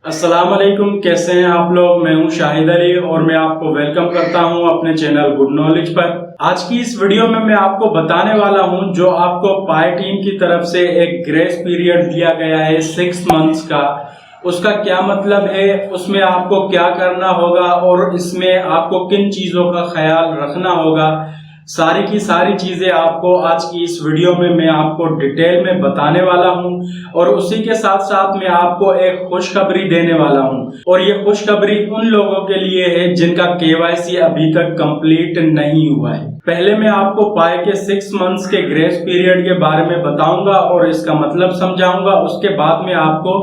अस्सलाम वालेकुम, कैसे हैं आप लोग। मैं हूं शाहिद अली और मैं आपको वेलकम करता हूं अपने चैनल गुड नॉलेज पर। आज की इस वीडियो में मैं आपको बताने वाला हूं जो आपको पाई टीम की तरफ से एक ग्रेस पीरियड दिया गया है 6 मंथ्स का, उसका क्या मतलब है, उसमें आपको क्या करना होगा और इसमें आपको किन चीजों का ख्याल रखना होगा। सारी की सारी चीजें आपको आज की इस वीडियो में मैं आपको डिटेल में बताने वाला हूं और उसी के साथ साथ मैं आपको एक खुशखबरी देने वाला हूं और ये खुशखबरी उन लोगों के लिए है जिनका केवाईसी अभी तक कंप्लीट नहीं हुआ है। पहले मैं आपको पाई के 6 मंथ्स के ग्रेस पीरियड के बारे में बताऊंगा और इसका मतलब समझाऊंगा, उसके बाद में आपको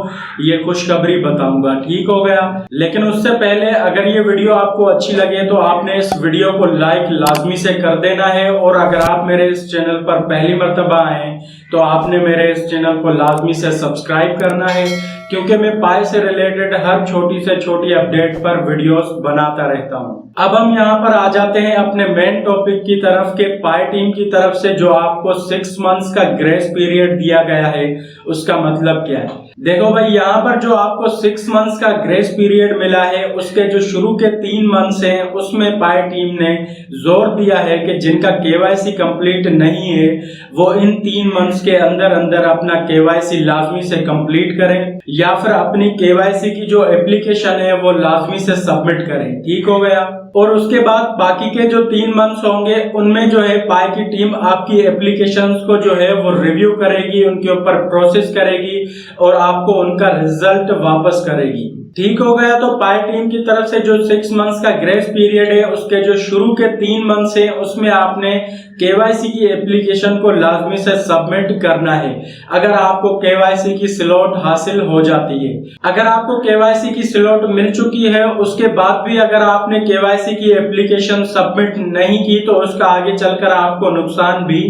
ये खुशखबरी बताऊंगा। ठीक हो गया। लेकिन उससे पहले अगर ये वीडियो आपको अच्छी लगे तो आपने इस वीडियो को लाइक लाजमी से कर देना है और अगर आप मेरे इस चैनल पर पहली मर्तबा आए तो आपने मेरे इस चैनल को लाजमी से सब्सक्राइब करना है, क्योंकि मैं पाई से रिलेटेड हर छोटी से छोटी अपडेट पर वीडियोस बनाता रहता हूं। अब हम यहां पर आ जाते हैं अपने मेन टॉपिक की तरफ के पाई टीम की तरफ से जो आपको 6 मंथ्स का ग्रेस पीरियड दिया गया है उसका मतलब क्या है। देखो भाई, यहाँ पर जो आपको 6 मंथ्स का ग्रेस पीरियड मिला है उसके जो शुरू के 3 मंथ्स हैं उसमें पाई टीम ने जोर दिया है कि जिनका केवाईसी कंप्लीट नहीं है वो इन 3 मंथ्स के अंदर अंदर अपना केवाईसी लाजमी से कंप्लीट करें या फिर अपनी केवाईसी की जो एप्लीकेशन है वो लाजमी से सबमिट करें। ठीक हो गया। और उसके बाद बाकी के जो 3 मंथ्स होंगे उनमें जो है पाई की टीम आपकी एप्लीकेशंस को जो है वो रिव्यू करेगी, उनके ऊपर प्रोसेस करेगी और आपको उनका रिजल्ट वापस करेगी। ठीक हो गया। तो पाई टीम की तरफ से जो 6 मंथ्स का ग्रेस पीरियड है उसके जो शुरू के 3 मंथ्स है उसमें आपने केवाईसी की एप्लीकेशन को लाजमी से सबमिट करना है अगर आपको केवाईसी की स्लॉट हासिल हो जाती है। अगर आपको केवाईसी की स्लॉट मिल चुकी है उसके बाद भी अगर आपने केवाईसी की एप्लीकेशन सबमिट नहीं की तो उसका आगे चलकर आपको नुकसान भी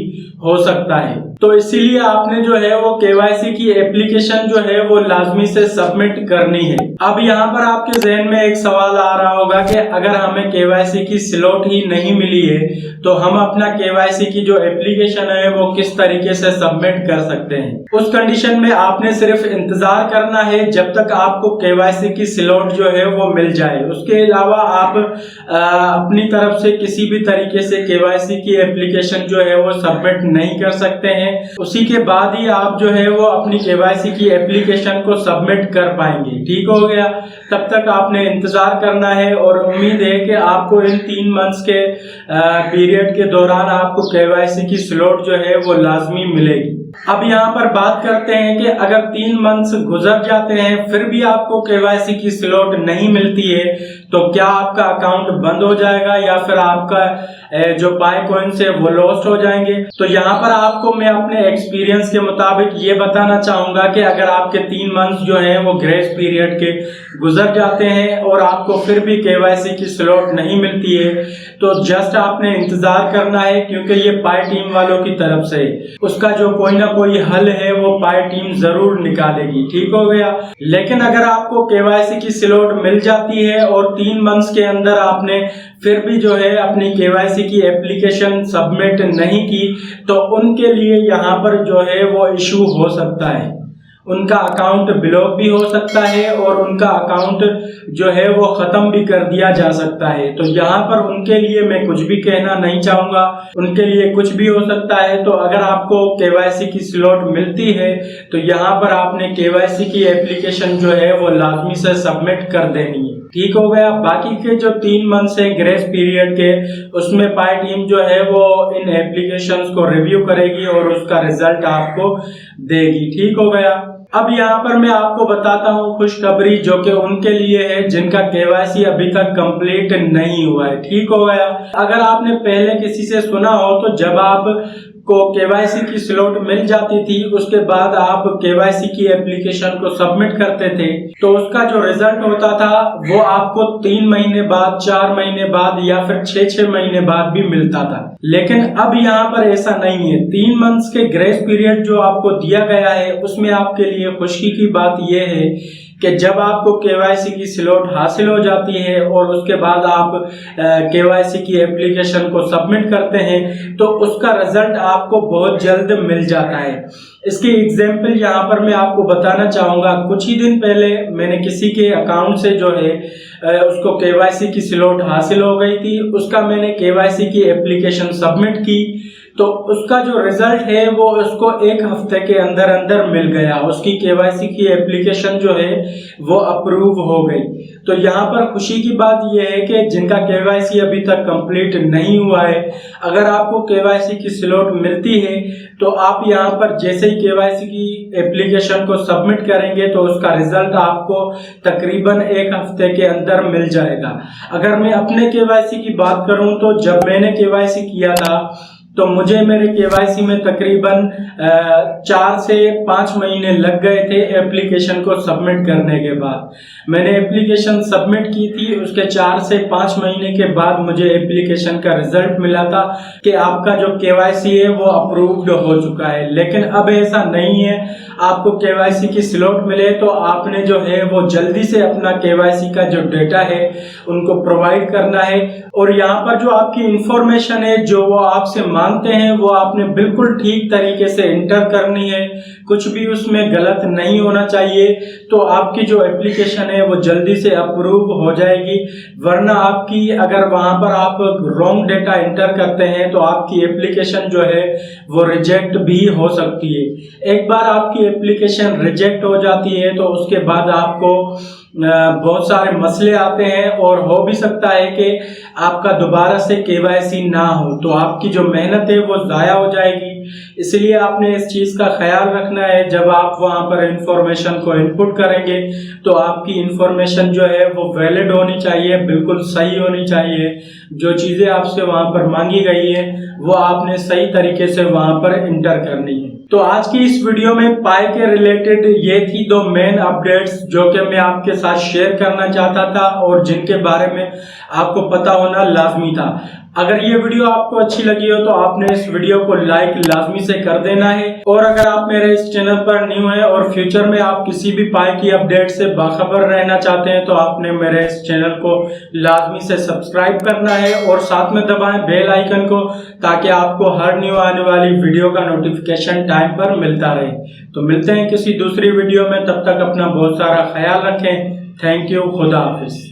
हो सकता है। तो इसीलिए आपने जो है वो केवाईसी की एप्लीकेशन जो है वो लाजमी से सबमिट करनी है। अब यहाँ पर आपके जहन में एक सवाल आ रहा होगा कि अगर हमें केवाईसी की स्लॉट ही नहीं मिली है तो हम अपना केवाईसी की जो एप्लीकेशन है वो किस तरीके से सबमिट कर सकते हैं। उस कंडीशन में आपने सिर्फ इंतजार करना है जब तक आपको केवाईसी की स्लॉट जो है वो मिल जाए। उसके अलावा आप अपनी तरफ से किसी भी तरीके से केवाईसी की एप्लीकेशन जो है वो सबमिट नहीं कर सकते हैं। उसी के बाद ही आप जो है वो अपनी केवाईसी की एप्लीकेशन को सबमिट कर पाएंगे। ठीक हो गया। तब तक आपने इंतजार करना है और उम्मीद है कि आपको इन 3 मंथ्स के पीरियड के दौरान आपको केवाईसी की स्लॉट जो है वो लाजमी मिलेगी। अब यहाँ पर बात करते हैं कि अगर 3 मंथ्स गुजर जाते हैं फिर भी आपको केवाईसी की स्लॉट नहीं मिलती है तो क्या आपका अकाउंट बंद हो जाएगा या फिर आपका जो पाई कॉइन्स है वो लॉस्ट हो जाएंगे। तो यहाँ पर आपको मैं अपने एक्सपीरियंस के मुताबिक ये बताना चाहूंगा कि अगर आपके 3 मंथ्स जो है वो ग्रेस पीरियड के गुजर जाते हैं और आपको फिर भी केवाईसी की स्लॉट नहीं मिलती है तो जस्ट आपने इंतजार करना है, क्योंकि ये पाई टीम वालों की तरफ से उसका जो कोई ना कोई हल है वो पाई टीम जरूर निकालेगी। ठीक हो गया। लेकिन अगर आपको केवाईसी की स्लॉट मिल जाती है और 3 मंथ्स के अंदर आपने फिर भी जो है अपनी केवाईसी की एप्लीकेशन सबमिट नहीं की तो उनके लिए यहाँ पर जो है वो इशू हो सकता है, उनका अकाउंट ब्लॉक भी हो सकता है और उनका अकाउंट जो है वो खत्म भी कर दिया जा सकता है। तो यहाँ पर उनके लिए मैं कुछ भी कहना नहीं चाहूंगा, उनके लिए कुछ भी हो सकता है। तो अगर आपको केवाईसी की स्लॉट मिलती है तो यहाँ पर आपने केवाईसी की एप्लीकेशन जो है वो लाजमी से सबमिट कर देनी है। ठीक हो गया। बाकी के जो 3 मंथ्स है ग्रेस पीरियड के उसमें पाई टीम जो है वो इन एप्लीकेशंस को रिव्यू करेगी और उसका रिजल्ट आपको देगी। ठीक हो गया। अब यहाँ पर मैं आपको बताता हूँ खुशखबरी जो कि उनके लिए है जिनका केवाईसी अभी तक कंप्लीट नहीं हुआ है। ठीक हो गया। अगर आपने पहले किसी से सुना हो तो जब आप को केवाईसी की स्लॉट मिल जाती थी उसके बाद आप केवाईसी की एप्लीकेशन को सबमिट करते थे तो उसका जो रिजल्ट होता था वो आपको 3 महीने बाद, 4 महीने बाद या फिर 6 महीने बाद भी मिलता था। लेकिन अब यहाँ पर ऐसा नहीं है। 3 मंथ्स के ग्रेस पीरियड जो आपको दिया गया है उसमें आपके लिए खुशी की बात यह है कि जब आपको केवाईसी की स्लॉट हासिल हो जाती है और उसके बाद आप केवाईसी की एप्लीकेशन को सबमिट करते हैं तो उसका रिजल्ट आपको बहुत जल्द मिल जाता है। इसकी एग्जाम्पल यहाँ पर मैं आपको बताना चाहूँगा। कुछ ही दिन पहले मैंने किसी के अकाउंट से जो है उसको केवाईसी की स्लॉट हासिल हो गई थी। उसका मैंने केवाईसी की एप्लीकेशन सबमिट की तो उसका जो रिजल्ट है वो उसको 1 हफ्ते के अंदर अंदर मिल गया। उसकी केवाईसी की एप्लीकेशन जो है वो अप्रूव हो गई। तो यहाँ पर खुशी की बात यह है कि जिनका केवाईसी अभी तक कंप्लीट नहीं हुआ है, अगर आपको केवाईसी की स्लॉट मिलती है तो आप यहाँ पर जैसे ही केवाईसी की एप्लीकेशन को सबमिट करेंगे तो उसका रिजल्ट आपको तकरीबन 1 हफ्ते के अंदर मिल जाएगा। अगर मैं अपने केवाईसी की बात करूं तो जब मैंने केवाईसी किया था तो मुझे मेरे केवाईसी में तकरीबन 4 से 5 महीने लग गए थे एप्लीकेशन को सबमिट करने के बाद। मैंने एप्लीकेशन सबमिट की थी, उसके 4 से 5 महीने के बाद मुझे एप्लीकेशन का रिजल्ट मिला था कि आपका जो केवाईसी है वो अप्रूव्ड हो चुका है। लेकिन अब ऐसा नहीं है। आपको केवाईसी की स्लॉट मिले तो आपने जो है वो जल्दी से अपना केवाईसी का जो डेटा है उनको प्रोवाइड करना है और यहाँ पर जो आपकी इंफॉर्मेशन है जो वो आपसे मांगते हैं वो आपने बिल्कुल ठीक तरीके से इंटर करनी है। कुछ भी उसमें गलत नहीं होना चाहिए तो आपकी जो एप्लीकेशन है वो जल्दी से अप्रूव हो जाएगी। वरना आपकी अगर वहां पर आप रॉन्ग डेटा इंटर करते हैं तो आपकी एप्लीकेशन जो है वो रिजेक्ट भी हो सकती है। एक बार आपकी एप्लीकेशन रिजेक्ट हो जाती है तो उसके बाद आपको बहुत सारे मसले आते हैं और हो भी सकता है कि आपका दोबारा से केवाईसी ना हो तो आपकी जो मेहनत है वो ज़ाया हो जाएगी। इसलिए आपने इस चीज़ का ख्याल रखना है जब आप वहां पर इंफॉर्मेशन को इनपुट करेंगे तो आपकी इंफॉर्मेशन जो है वो वैलिड होनी चाहिए, बिल्कुल सही होनी चाहिए। जो चीज़ें आपसे वहां पर मांगी गई है वो आपने सही तरीके से वहां पर इंटर करनी है। तो आज की इस वीडियो में पाई के रिलेटेड ये थी 2 मेन अपडेट्स जो कि मैं आपके साथ शेयर करना चाहता था और जिनके बारे में आपको पता होना लाजमी था। अगर ये वीडियो आपको अच्छी लगी हो तो आपने इस वीडियो को लाइक लाजमी से कर देना है और अगर आप मेरे इस चैनल पर न्यू हैं और फ्यूचर में आप किसी भी पाई की अपडेट से बाखबर रहना चाहते हैं तो आपने मेरे इस चैनल को लाजमी से सब्सक्राइब करना है और साथ में दबाएं बेल आइकन को ताकि आपको हर न्यू आने वाली वीडियो का नोटिफिकेशन टाइम पर मिलता रहे। तो मिलते हैं किसी दूसरी वीडियो में, तब तक अपना बहुत सारा ख्याल रखें। Thank you. खुदा हाफिज।